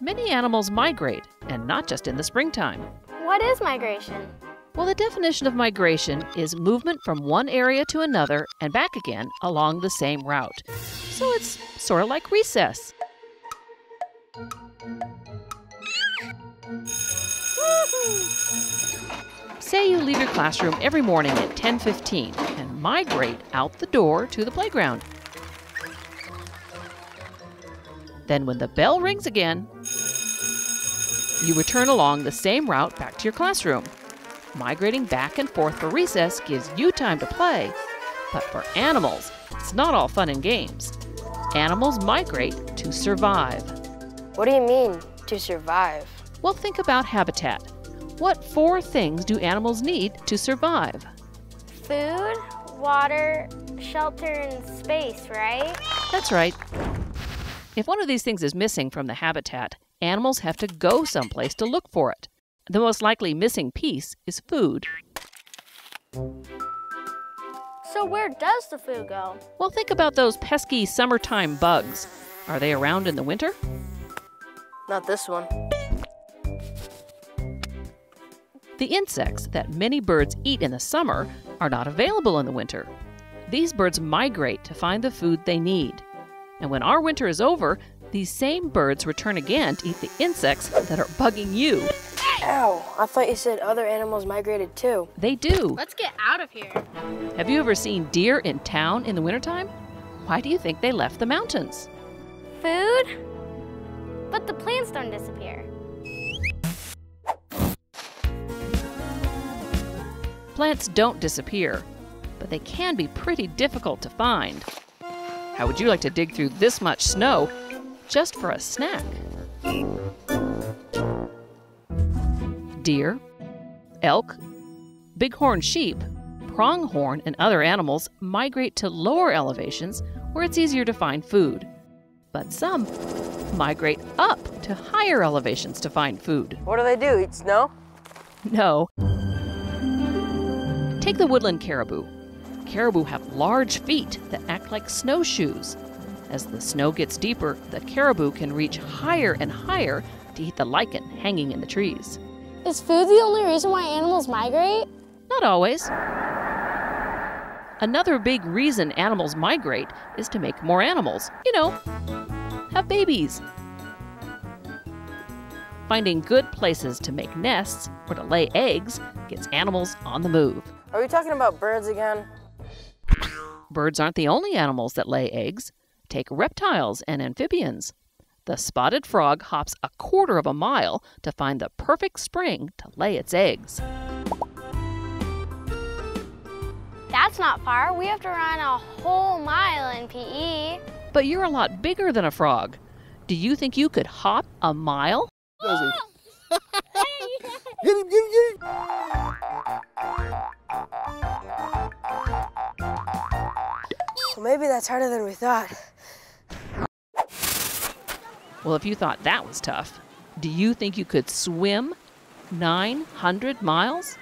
Many animals migrate, and not just in the springtime. What is migration? Well, the definition of migration is movement from one area to another and back again along the same route. So it's sort of like recess. Say you leave your classroom every morning at 10:15 and migrate out the door to the playground. Then when the bell rings again, you return along the same route back to your classroom. Migrating back and forth for recess gives you time to play. But for animals, it's not all fun and games. Animals migrate to survive. What do you mean, to survive? Well, think about habitat. What 4 things do animals need to survive? Food, water, shelter, and space, right? That's right. If one of these things is missing from the habitat, animals have to go someplace to look for it. The most likely missing piece is food. So where does the food go? Well, think about those pesky summertime bugs. Are they around in the winter? Not this one. The insects that many birds eat in the summer are not available in the winter. These birds migrate to find the food they need. And when our winter is over, these same birds return again to eat the insects that are bugging you. Ow, I thought you said other animals migrated too. They do. Let's get out of here. Have you ever seen deer in town in the wintertime? Why do you think they left the mountains? Food? But the plants don't disappear. Plants don't disappear, but they can be pretty difficult to find. How would you like to dig through this much snow just for a snack? Deer, elk, bighorn sheep, pronghorn, and other animals migrate to lower elevations where it's easier to find food. But some migrate up to higher elevations to find food. What do? Eat snow? No. Take the woodland caribou. Caribou have large feet that act like snowshoes. As the snow gets deeper, the caribou can reach higher and higher to eat the lichen hanging in the trees. Is food the only reason why animals migrate? Not always. Another big reason animals migrate is to make more animals. Have babies. Finding good places to make nests or to lay eggs gets animals on the move. Are we talking about birds again? Birds aren't the only animals that lay eggs. Take reptiles and amphibians. The spotted frog hops 1/4 mile to find the perfect spring to lay its eggs. That's not far. We have to run a whole mile in PE. But you're a lot bigger than a frog. Do you think you could hop a mile? Get him! Well, maybe that's harder than we thought. Well, if you thought that was tough, do you think you could swim 900 miles?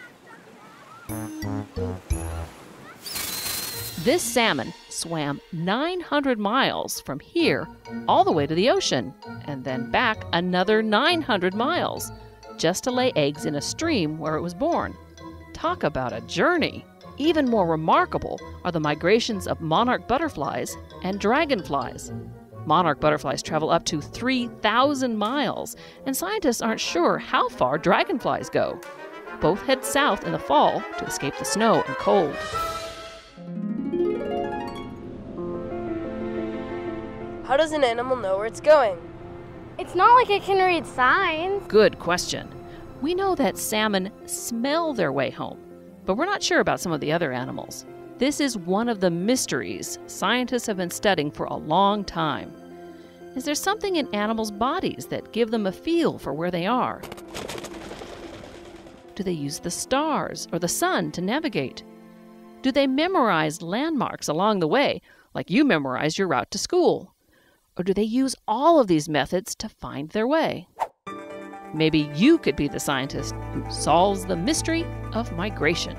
This salmon swam 900 miles from here all the way to the ocean, and then back another 900 miles, just to lay eggs in a stream where it was born. Talk about a journey! Even more remarkable are the migrations of monarch butterflies and dragonflies. Monarch butterflies travel up to 3,000 miles, and scientists aren't sure how far dragonflies go. Both head south in the fall to escape the snow and cold. How does an animal know where it's going? It's not like it can read signs. Good question. We know that salmon smell their way home, but we're not sure about some of the other animals. This is one of the mysteries scientists have been studying for a long time. Is there something in animals' bodies that give them a feel for where they are? Do they use the stars or the sun to navigate? Do they memorize landmarks along the way, like you memorize your route to school? Or do they use all of these methods to find their way? Maybe you could be the scientist who solves the mystery of migration.